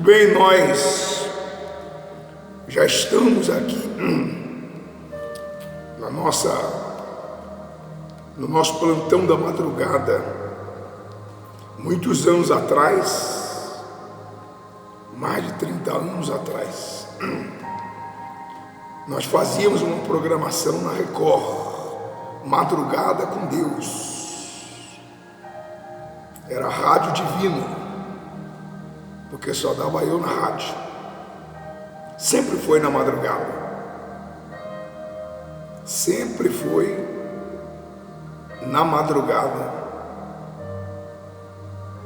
Bem, nós já estamos aqui no nosso plantão da madrugada. Muitos anos atrás, mais de 30 anos atrás, nós fazíamos uma programação na Record, Madrugada com Deus. Era Rádio Divino, porque só dava eu na rádio. Sempre foi na madrugada. Sempre foi na madrugada.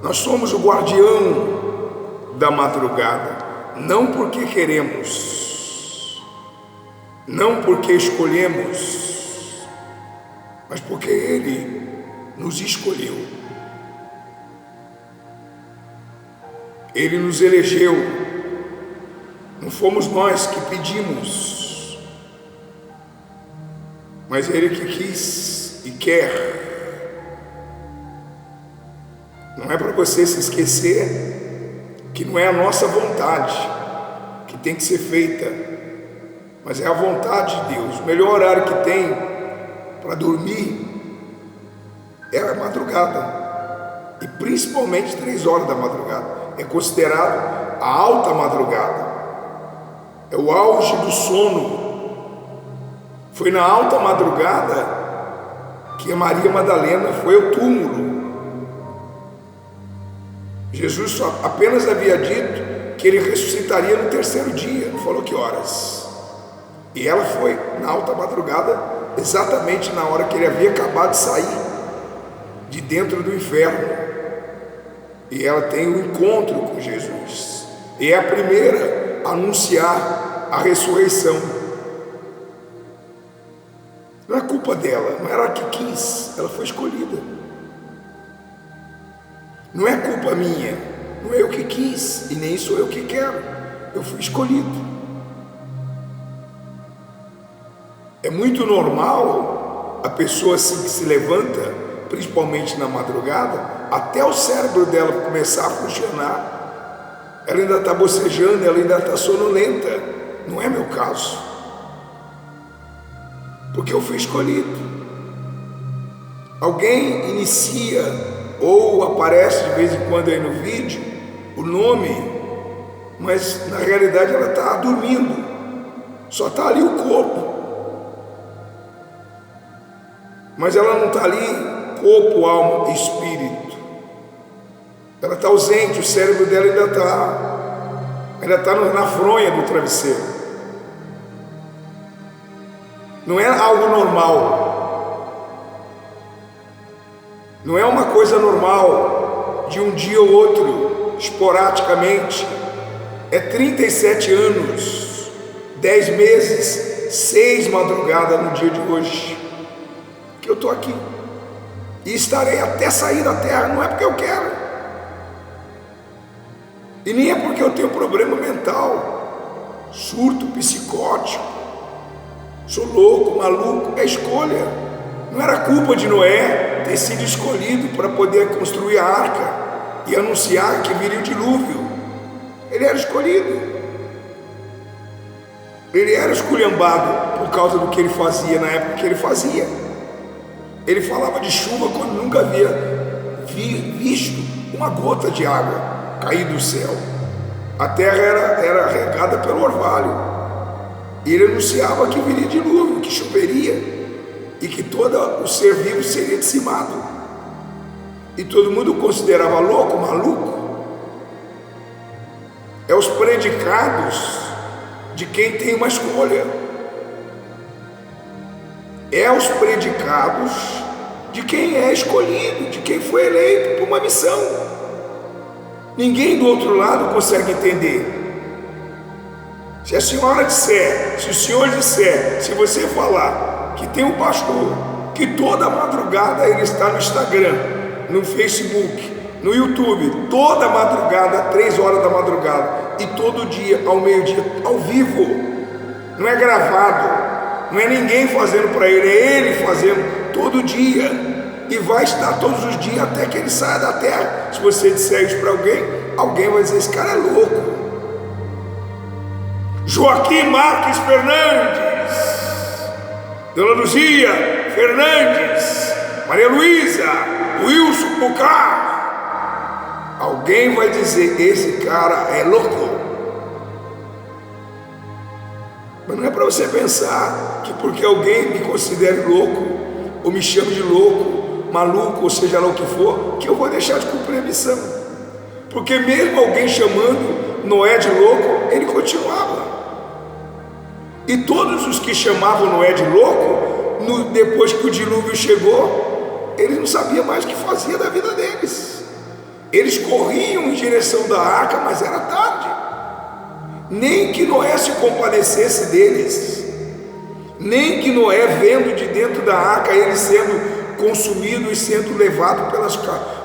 Nós somos o guardião da madrugada, não porque queremos, não porque escolhemos, mas porque Ele nos escolheu. Ele nos elegeu, não fomos nós que pedimos, mas Ele que quis e quer. Não é para você se esquecer que não é a nossa vontade que tem que ser feita, mas é a vontade de Deus. O melhor horário que tem para dormir é a madrugada, e principalmente 3 horas da madrugada. É considerado a alta madrugada, é o auge do sono. Foi na alta madrugada que a Maria Madalena foi ao túmulo. Jesus só apenas havia dito que ele ressuscitaria no 3º dia, não falou que horas. E ela foi na alta madrugada, exatamente na hora que ele havia acabado de sair de dentro do inferno. E ela tem um encontro com Jesus, e é a primeira a anunciar a ressurreição. Não é culpa dela, não era ela que quis, ela foi escolhida. Não é culpa minha, não é eu que quis e nem sou eu que quero, eu fui escolhido. É muito normal a pessoa assim que se levanta, principalmente na madrugada, até o cérebro dela começar a funcionar, ela ainda está bocejando, ela ainda está sonolenta. Não é meu caso, porque eu fui escolhido. Alguém inicia ou aparece de vez em quando aí no vídeo o nome, mas na realidade ela está dormindo, só está ali o corpo, mas ela não está ali corpo, alma e espírito. Ela está ausente, o cérebro dela ainda está na fronha do travesseiro. Não é algo normal. Não é uma coisa normal de um dia ou outro, esporadicamente. É 37 anos, 10 meses, 6 madrugadas no dia de hoje que eu estou aqui. E estarei até sair da terra, não é porque eu quero. E nem é porque eu tenho problema mental, surto, psicótico, sou louco, maluco, é escolha. Não era culpa de Noé ter sido escolhido para poder construir a arca e anunciar que viria o dilúvio. Ele era escolhido. Ele era esculhambado por causa do que ele fazia na época que ele fazia. Ele falava de chuva quando nunca havia visto uma gota de água cair do céu. A terra era regada pelo orvalho. E ele anunciava que viria dilúvio, que choveria e que todo o ser vivo seria dizimado. E todo mundo o considerava louco, maluco. É os predicados de quem tem uma escolha. É os predicados de quem é escolhido, de quem foi eleito por uma missão. Ninguém do outro lado consegue entender. Se a senhora disser, se o senhor disser, se você falar que tem um pastor que toda madrugada ele está no Instagram, no Facebook, no YouTube, toda madrugada, 3 horas da madrugada, e todo dia, ao meio-dia, ao vivo, não é gravado, não é ninguém fazendo para ele, é ele fazendo todo dia, e vai estar todos os dias até que ele saia da terra. Se você disser isso para alguém vai dizer: esse cara é louco. Joaquim Marques Fernandes, Dona Luzia Fernandes, Maria Luísa, Wilson Pucar. Alguém vai dizer: esse cara é louco. Mas não é para você pensar que porque alguém me considere louco, ou me chame de louco, maluco, ou seja lá o que for, que eu vou deixar de cumprir a missão. Porque mesmo alguém chamando Noé de louco, ele continuava. E todos os que chamavam Noé de louco, depois que o dilúvio chegou, eles não sabiam mais o que fazia da vida deles. Eles corriam em direção da arca, mas era tarde. Nem que Noé se compadecesse deles, nem que Noé, vendo de dentro da arca ele sendo consumido e sendo levado pelas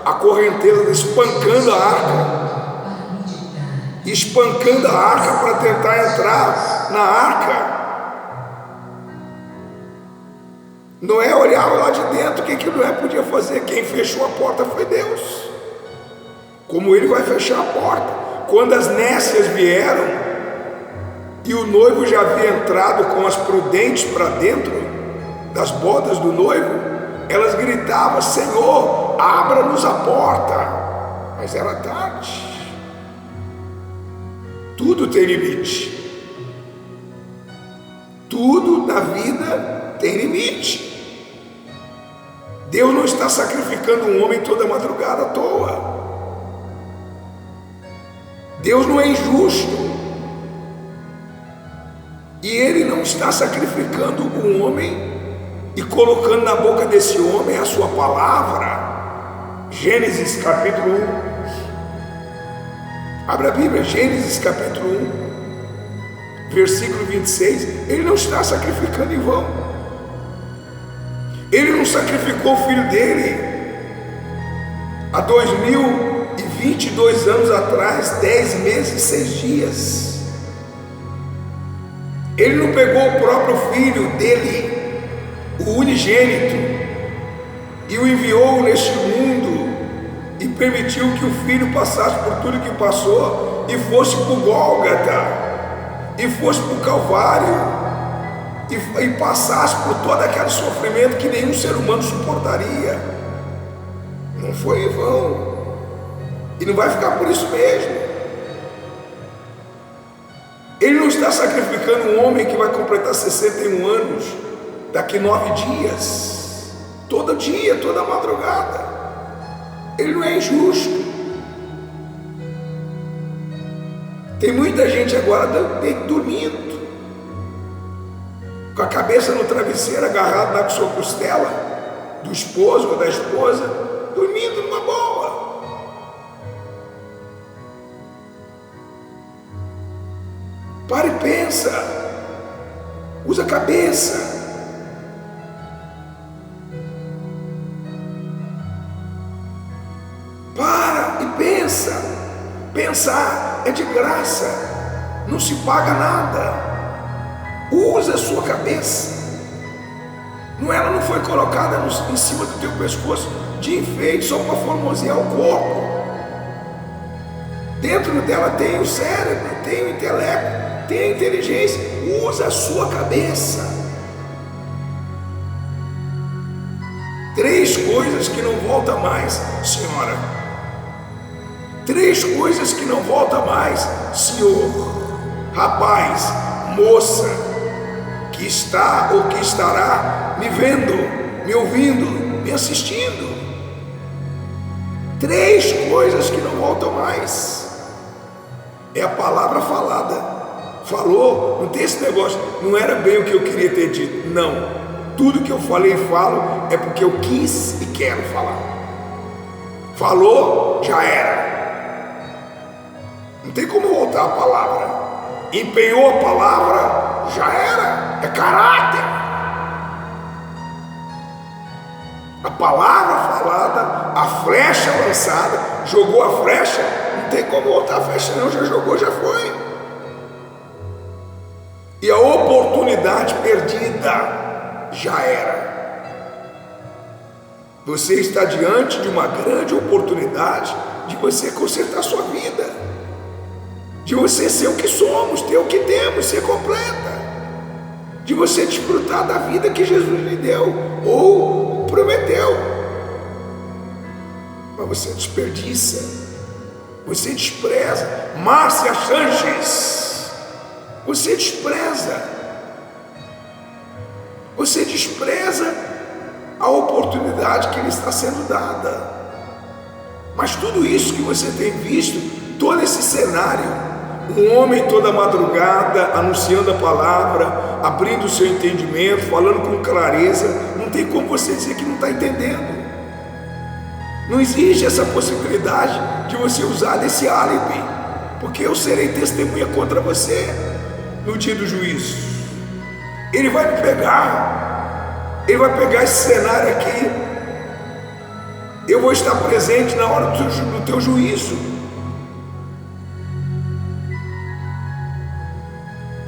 a correnteza, espancando a arca para tentar entrar na arca. Noé olhava lá de dentro. O que Noé podia fazer? Quem fechou a porta foi Deus. Como ele vai fechar a porta? Quando as nécias vieram e o noivo já havia entrado com as prudentes para dentro das bodas do noivo, elas gritavam: Senhor, abra-nos a porta. Mas era tarde. Tudo tem limite. Tudo na vida tem limite. Deus não está sacrificando um homem toda madrugada à toa. Deus não é injusto. E Ele não está sacrificando um homem e colocando na boca desse homem a sua palavra. Gênesis capítulo 1. Abra a Bíblia, Gênesis capítulo 1, versículo 26. Ele não está sacrificando em vão. Ele não sacrificou o filho dele há 2022 anos atrás, 10 meses e 6 dias. Ele não pegou o próprio filho dele, o unigênito, e o enviou neste mundo e permitiu que o filho passasse por tudo que passou e fosse para o Gólgota, e fosse para o Calvário, e passasse por todo aquele sofrimento que nenhum ser humano suportaria. Não foi em vão, e não vai ficar por isso mesmo. Ele não está sacrificando um homem que vai completar 61 anos daqui 9 dias, todo dia, toda madrugada. Ele não é injusto. Tem muita gente agora dormindo, com a cabeça no travesseiro, agarrado na sua costela, do esposo ou da esposa, dormindo numa boa. Para e pensa, usa a cabeça. Para e pensa. Pensar é de graça, não se paga nada. Usa a sua cabeça. Ela não foi colocada em cima do teu pescoço de enfeite só para formosear o corpo. Dentro dela tem o cérebro, tem o intelecto, tem a inteligência. Usa a sua cabeça. 3 coisas que não voltam mais, senhora. 3 coisas que não voltam mais, senhor, rapaz, moça, que está ou que estará me vendo, me ouvindo, me assistindo. 3 coisas que não voltam mais. É a palavra falada. Falou, não tem esse negócio, não era bem o que eu queria ter dito. Não, tudo que eu falei e falo é porque eu quis e quero falar. Falou, já era. Não tem como voltar a palavra. Empenhou a palavra, já era. É caráter. A palavra falada, a flecha lançada, jogou a flecha, não tem como voltar a flecha não, já jogou, já foi. E a oportunidade perdida já era. Você está diante de uma grande oportunidade de você consertar sua vida, de você ser o que somos, ter o que temos, ser completa, de você desfrutar da vida que Jesus lhe deu ou prometeu. Mas você desperdiça, você despreza. Márcia Sanches, você despreza a oportunidade que lhe está sendo dada. Mas tudo isso que você tem visto, todo esse cenário, um homem toda madrugada anunciando a palavra, abrindo o seu entendimento, falando com clareza, não tem como você dizer que não está entendendo. Não existe essa possibilidade de você usar desse álibi, porque eu serei testemunha contra você no dia do juízo. Ele vai me pegar, ele vai pegar esse cenário aqui, eu vou estar presente na hora do teu juízo.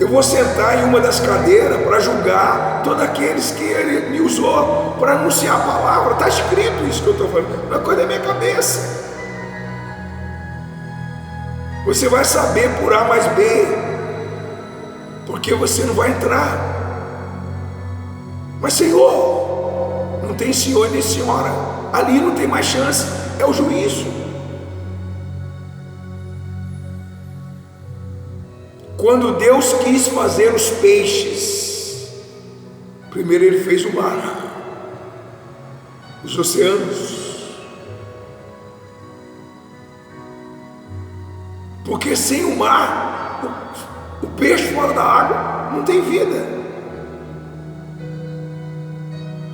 Eu vou sentar em uma das cadeiras para julgar todos aqueles que ele me usou para anunciar a palavra. Está escrito isso que eu estou falando, não é coisa da minha cabeça. Você vai saber por A mais B, porque você não vai entrar. Mas Senhor, não tem senhor nem senhora, ali não tem mais chance, é o juízo. Quando Deus quis fazer os peixes, primeiro Ele fez o mar, os oceanos, porque sem o mar, o peixe fora da água não tem vida.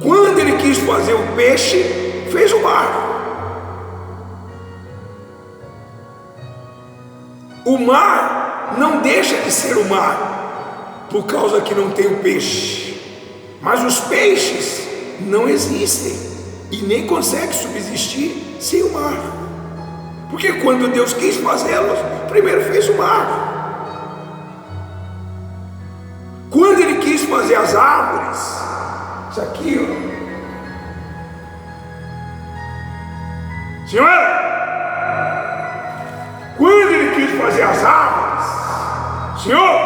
Quando Ele quis fazer o peixe, fez o mar. O mar não deixa de ser o mar, por causa que não tem o peixe. Mas os peixes não existem e nem conseguem subsistir sem o mar, porque quando Deus quis fazê-los, primeiro fez o mar. Quando Ele quis fazer as árvores, isso aqui, ó, senhora, quando Ele quis fazer as árvores, Senhor,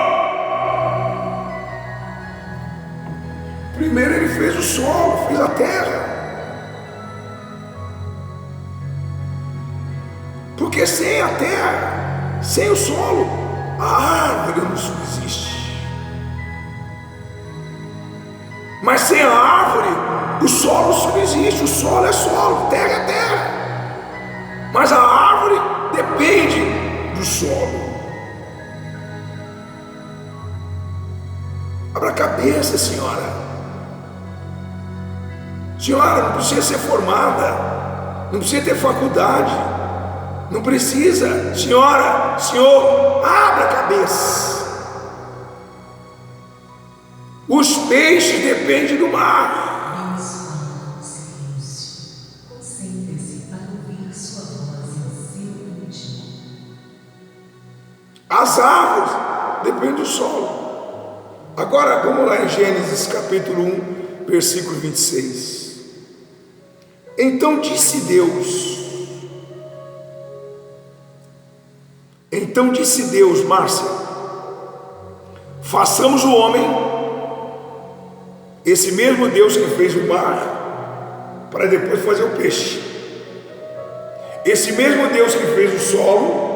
primeiro Ele fez o solo, fez a terra, porque sem a terra, sem o solo, a árvore não subsiste. Mas sem a árvore, o solo subsiste. O solo é solo, terra é terra, mas a árvore depende do solo. cabeça, senhora. Senhora, não precisa ser formada, não precisa ter faculdade, não precisa. Senhora, senhor, abra a cabeça. Os peixes dependem do mar. As árvores dependem do solo. Agora vamos lá em Gênesis capítulo 1, versículo 26. Então disse Deus, Márcia, façamos o homem, esse mesmo Deus que fez o mar, para depois fazer o peixe. Esse mesmo Deus que fez o solo,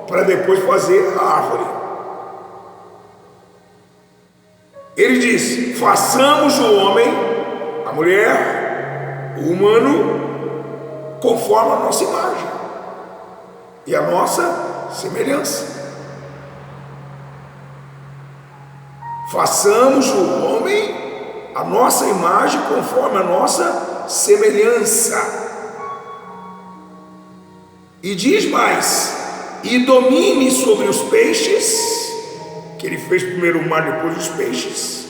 para depois fazer a árvore. Ele diz: façamos o homem, a mulher, o humano, conforme a nossa imagem e a nossa semelhança. Façamos o homem a nossa imagem conforme a nossa semelhança. E diz mais: e domine sobre os peixes, que ele fez primeiro o mar, depois os peixes.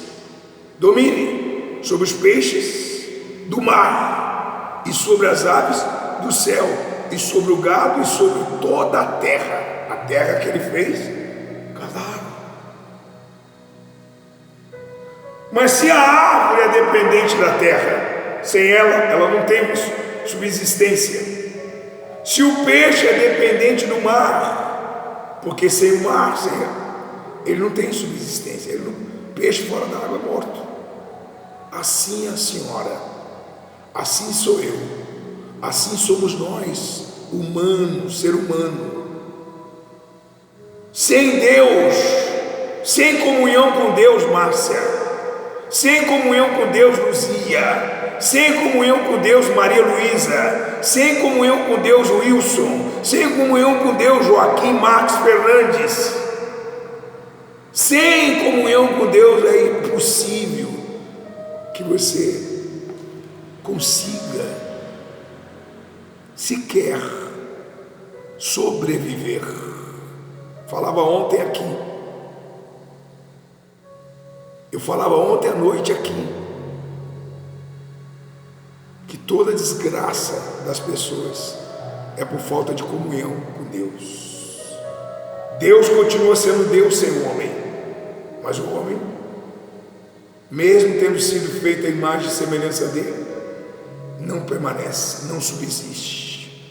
Domine sobre os peixes do mar, e sobre as aves do céu, e sobre o gado, e sobre toda a terra que ele fez, cada árvore. Mas se a árvore é dependente da terra, sem ela não tem subsistência. Se o peixe é dependente do mar, porque sem o mar, ele não tem subsistência, peixe fora da água é morto. Assim a senhora, assim sou eu, assim somos nós, humanos, ser humano. Sem Deus, sem comunhão com Deus, Márcia, sem comunhão com Deus, Luzia, sem comunhão com Deus, Maria Luísa, sem comunhão com Deus, Wilson, sem comunhão com Deus, Joaquim Marques Fernandes, sem comunhão com Deus é impossível que você consiga sequer sobreviver. Falava ontem aqui, eu falava ontem à noite aqui, que toda desgraça das pessoas é por falta de comunhão com Deus. Deus continua sendo Deus sem o homem, mas o homem, mesmo tendo sido feito a imagem e semelhança dele, não permanece, não subsiste.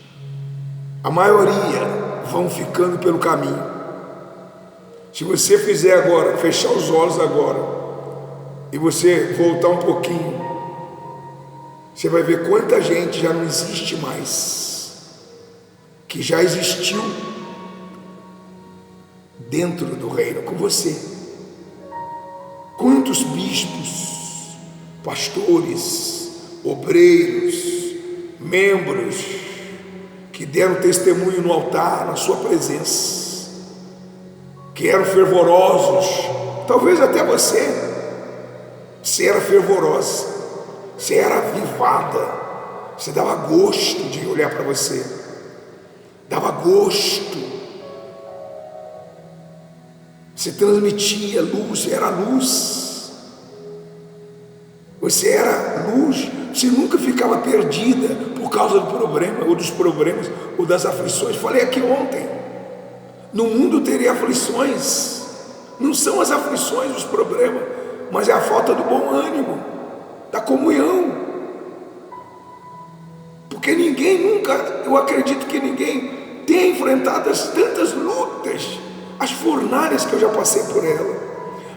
A maioria vão ficando pelo caminho. Se você fizer agora, fechar os olhos agora, e você voltar um pouquinho, você vai ver quanta gente já não existe mais, que já existiu dentro do reino com você. Quantos bispos, pastores, obreiros, membros que deram testemunho no altar, na sua presença, que eram fervorosos. Talvez até você era fervorosa, você era avivada, você dava gosto de olhar para você, dava gosto, você transmitia luz, você era luz, você era luz, você nunca ficava perdida por causa do problema, ou dos problemas, ou das aflições. Falei aqui ontem, no mundo teria aflições, não são as aflições os problemas, mas é a falta do bom ânimo, da comunhão. Porque ninguém nunca, eu acredito que ninguém tenha enfrentado tantas lutas, as fornalhas que eu já passei por ela,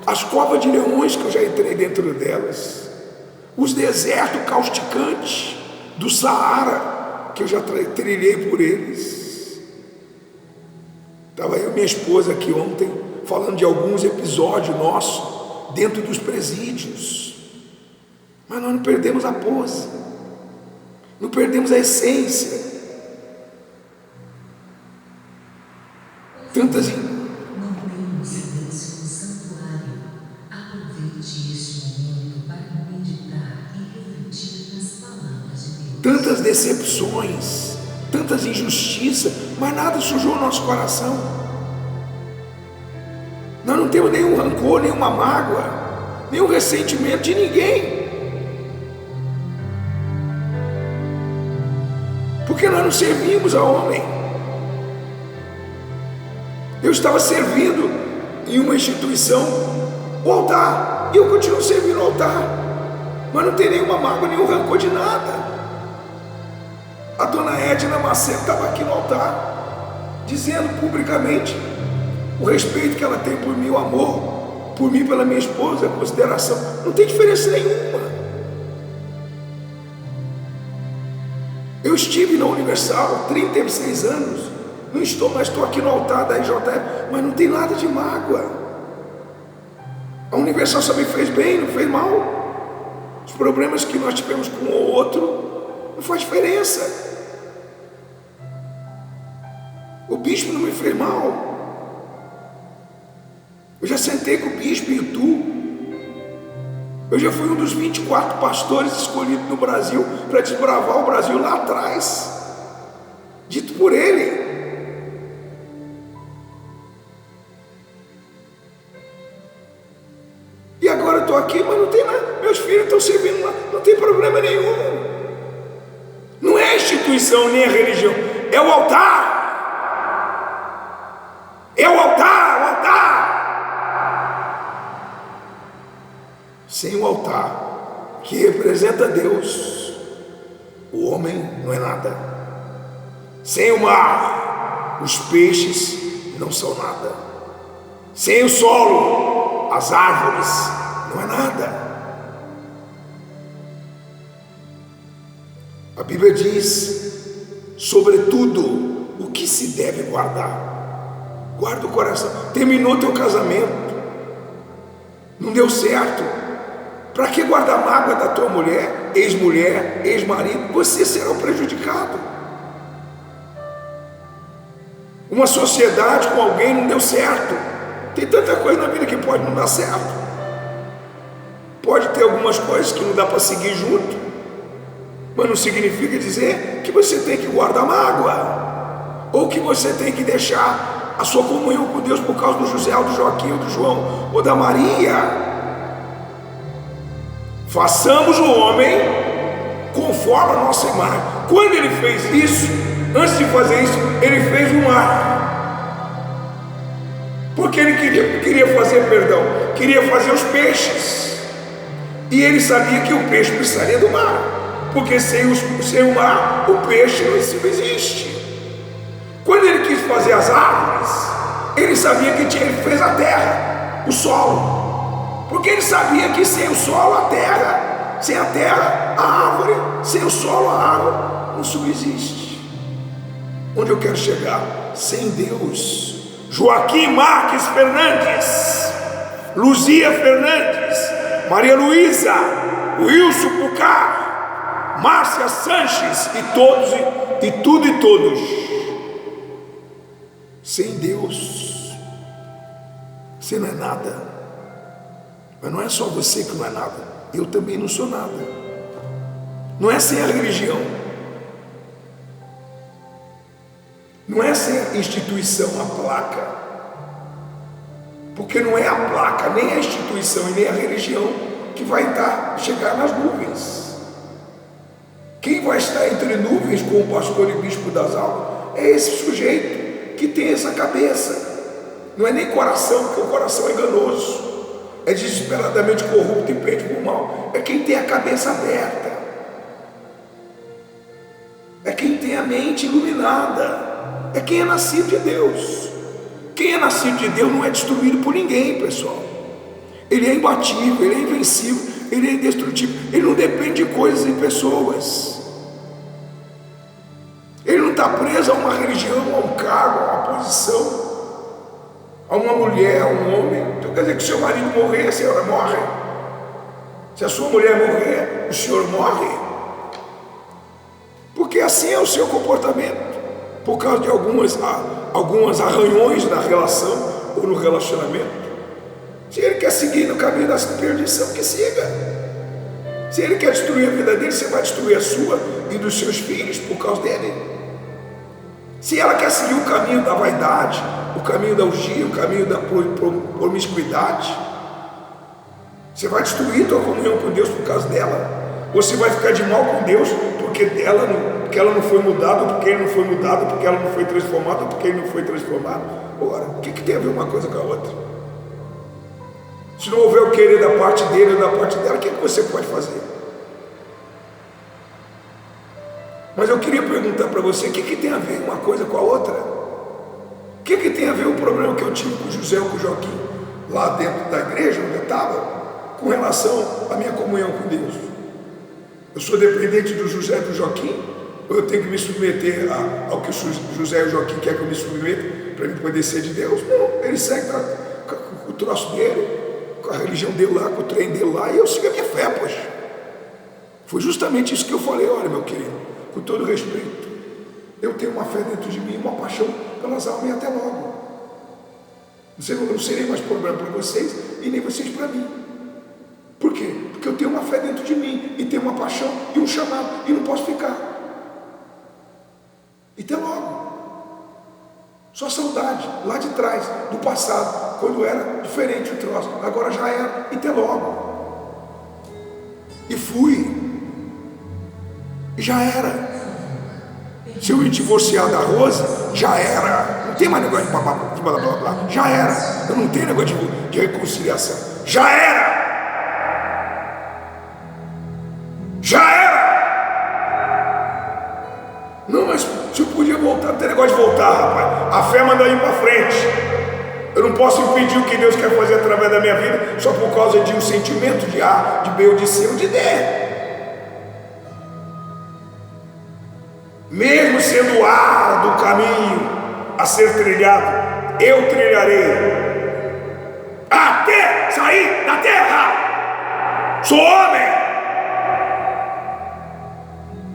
as covas de leões que eu já entrei dentro delas, os desertos causticantes do Saara que eu já trilhei por eles. Estava eu e minha esposa aqui ontem falando de alguns episódios nossos dentro dos presídios, mas nós não perdemos a pose, não perdemos a essência. Tantas Tantas decepções, tantas injustiças, mas nada sujou o nosso coração. Nós não temos nenhum rancor, nenhuma mágoa, nenhum ressentimento de ninguém. Porque nós não servimos a homem. Eu estava servindo em uma instituição o altar, e eu continuo servindo o altar, mas não tem nenhuma mágoa, nenhum rancor de nada. A dona Edna Macedo estava aqui no altar, dizendo publicamente o respeito que ela tem por mim, o amor por mim, pela minha esposa, a consideração. Não tem diferença nenhuma. Eu estive na Universal 36 anos, não estou, mas estou aqui no altar da IJF, mas não tem nada de mágoa. A Universal só me fez bem, não fez mal. Os problemas que nós tivemos com o outro não faz diferença. O bispo não me fez mal. Eu já sentei com o bispo em Itu. Eu já fui um dos 24 pastores escolhidos no Brasil para desbravar o Brasil lá atrás, dito por ele. E agora eu estou aqui, mas não tem nada. Meus filhos estão servindo lá, não tem problema nenhum. Não é a instituição nem a religião, é o altar. É o altar, o altar. Sem o altar, que representa Deus, o homem não é nada. Sem o mar, os peixes não são nada. Sem o solo, as árvores não é nada. A Bíblia diz, sobretudo, o que se deve guardar. Guarda o coração. Terminou teu casamento, não deu certo. Para que guardar mágoa da tua mulher, ex-marido? Você será o prejudicado. Uma sociedade com alguém não deu certo. Tem tanta coisa na vida que pode não dar certo. Pode ter algumas coisas que não dá para seguir junto, mas não significa dizer que você tem que guardar mágoa, ou que você tem que deixar a sua comunhão com Deus por causa do José, ou do Joaquim, ou do João, ou da Maria. Façamos o homem conforme a nossa imagem. Quando ele fez isso, antes de fazer isso, ele fez o mar. Porque ele queria fazer os peixes. E ele sabia que o peixe precisaria do mar. Porque sem o mar, o peixe não existe. Quando ele quis fazer as árvores, ele sabia que ele fez a terra, o solo. Porque ele sabia que sem o solo, a terra, sem a terra, a árvore, sem o solo, a árvore, não subsiste. Onde eu quero chegar? Sem Deus. Joaquim Marques Fernandes, Luzia Fernandes, Maria Luísa, Wilson Pucar, Márcia Sanches e todos. Sem Deus, você não é nada. Mas não é só você que não é nada, eu também não sou nada. Não é sem a religião, não é sem a instituição, a placa, porque não é a placa, nem a instituição e nem a religião que vai chegar nas nuvens. Quem vai estar entre nuvens com o pastor e bispo das almas é esse sujeito que tem essa cabeça. Não é nem coração, porque o coração é enganoso, é desesperadamente corrupto e pede por mal. É quem tem a cabeça aberta, é quem tem a mente iluminada, é quem é nascido de Deus. Quem é nascido de Deus não é destruído por ninguém, pessoal. Ele é imbatível, ele é invencível, ele é indestrutível. Ele não depende de coisas e pessoas. Ele não está preso a uma religião, a um cargo, a uma posição, a uma mulher, a um homem. Então quer dizer que se seu marido morrer, a senhora morre. Se a sua mulher morrer, o senhor morre. Porque assim é o seu comportamento. Por causa de alguns arranhões na relação ou no relacionamento. Se ele quer seguir no caminho da perdição, que siga. Se ele quer destruir a vida dele, você vai destruir a sua e dos seus filhos por causa dele. Se ela quer seguir o caminho da vaidade, o caminho da orgia, o caminho da promiscuidade, você vai destruir a tua comunhão com Deus por causa dela. Ou você vai ficar de mal com Deus porque ela não foi mudada, porque ele não foi mudado, porque ela não foi transformada, porque ele não foi transformado. Ora, o que tem a ver uma coisa com a outra? Se não houver o querer da parte dele ou da parte dela, o que você pode fazer? Mas eu queria perguntar para você, o que tem a ver uma coisa com a outra? O que tem a ver o problema que eu tive com o José ou com o Joaquim, lá dentro da igreja onde eu estava, com relação à minha comunhão com Deus? Eu sou dependente do José e do Joaquim, ou eu tenho que me submeter ao que o José e o Joaquim querem que eu me submeta para me poder ser de Deus? Não, ele segue com o troço dele, com a religião dele lá, com o trem dele lá, e eu sigo a minha fé, poxa. Foi justamente isso que eu falei. Olha, meu querido, com todo respeito, eu tenho uma fé dentro de mim, uma paixão pelas almas, e até logo. Eu não serei mais problema para vocês e nem vocês para mim. Por quê? Porque eu tenho uma fé dentro de mim e tenho uma paixão e um chamado e não posso ficar. E até logo. Só saudade lá de trás, do passado, quando era diferente o troço. Agora já era e até logo. E fui. E já era. Se eu me divorciar da Rosa, já era. Não tem mais negócio de blá blá blá blá blá. Já era. Eu não tenho negócio de reconciliação. Já era. Já era. Não, mas se eu podia voltar, não tem negócio de voltar, rapaz. A fé manda ir para frente. Eu não posso impedir o que Deus quer fazer através da minha vida só por causa de um sentimento de A, de B ou de C ou de D. Mesmo sendo A do caminho a ser trilhado, eu trilharei até sair da terra. Sou homem.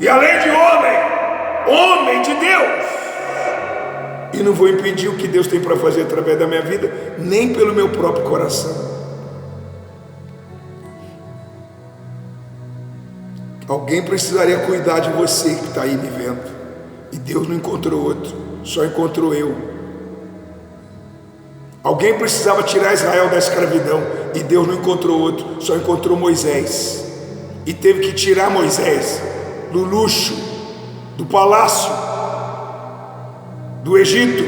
E além de homem de Deus. E não vou impedir o que Deus tem para fazer através da minha vida, nem pelo meu próprio coração. Alguém precisaria cuidar de você que está aí me vendo. E Deus não encontrou outro, só encontrou eu. Alguém precisava tirar Israel da escravidão, e Deus não encontrou outro, só encontrou Moisés. E teve que tirar Moisés do luxo, do palácio, do Egito,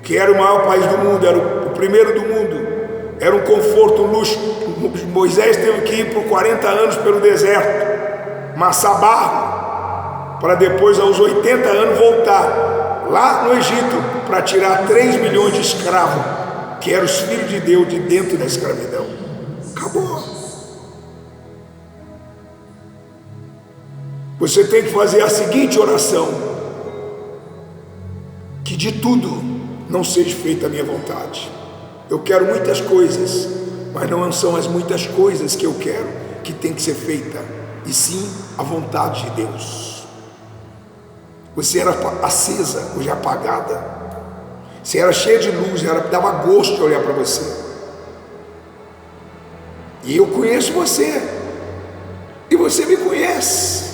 que era o maior país do mundo, era o primeiro do mundo, era um conforto, um luxo. Moisés teve que ir por 40 anos pelo deserto, maçar barro, para depois aos 80 anos voltar lá no Egito para tirar 3 milhões de escravos, que eram os filhos de Deus, de dentro da escravidão. Acabou. Você tem que fazer a seguinte oração: que de tudo não seja feita a minha vontade. Eu quero muitas coisas, mas não são as muitas coisas que eu quero que tem que ser feita, e sim a vontade de Deus. Você era acesa, hoje é apagada. Você era cheia de luz, dava gosto de olhar para você. E eu conheço você, e você me conhece.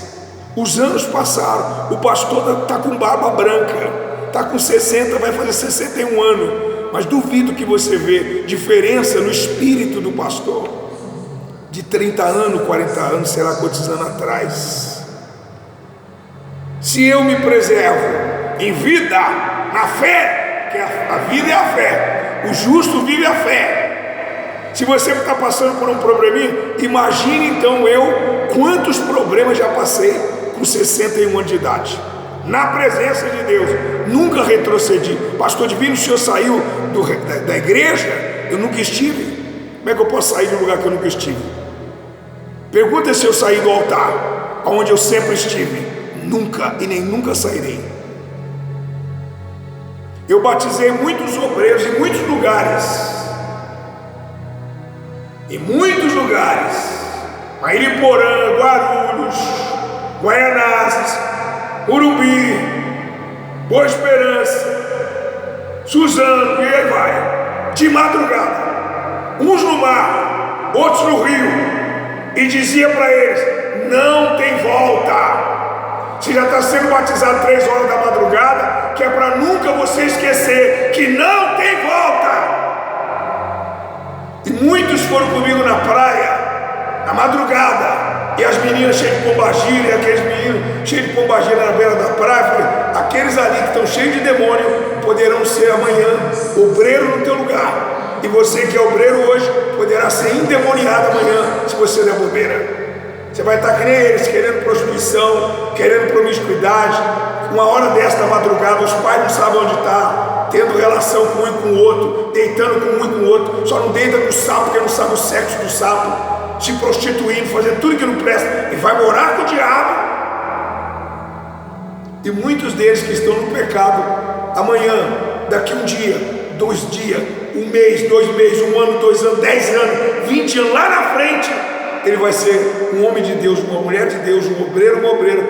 Os anos passaram, o pastor está com barba branca, está com 60, vai fazer 61 anos, mas duvido que você vê diferença no espírito do pastor, de 30 anos, 40 anos, sei lá quantos anos atrás. Se eu me preservo em vida, na fé, que a vida é a fé, o justo vive a fé. Se você está passando por um probleminha, imagine então quantos problemas já passei com 61 anos de idade, na presença de Deus, nunca retrocedi. Pastor Divino, o senhor saiu da igreja? Eu nunca estive. Como é que eu posso sair de um lugar que eu nunca estive? Pergunta se eu saí do altar, onde eu sempre estive. Nunca e nem nunca sairei. Eu batizei muitos obreiros em muitos lugares. Em muitos lugares. Mairiporã, Guarulhos, Guaianazes, Urubi, Boa Esperança, Suzano, e aí vai, de madrugada. uns no mar, outros no rio, e dizia para eles: não tem volta. Você já está sendo batizado 3 horas da madrugada, que é para nunca você esquecer que não tem volta. E muitos foram comigo na praia, na madrugada, e as meninas cheias de pombagira, e aqueles meninos cheios de pombagira na beira da praia. Falei: aqueles ali que estão cheios de demônio poderão ser amanhã obreiro no teu lugar, e você que é obreiro hoje poderá ser endemoniado amanhã, se você der bobeira. Você vai estar que nem eles, querendo prostituição, querendo promiscuidade. Uma hora dessa da madrugada, os pais não sabem onde está, tendo relação com um e com o outro, deitando com um e com o outro. Só não deita com o sapo, porque não sabe o sexo do sapo, se prostituindo, fazendo tudo que não presta, e vai morar com o diabo. E muitos deles que estão no pecado, amanhã, daqui um dia, 2 dias, 1 mês, 2 meses, 1 ano, 2 anos, 10 anos, 20 anos lá na frente, ele vai ser um homem de Deus, uma mulher de Deus, um obreiro, uma obreira,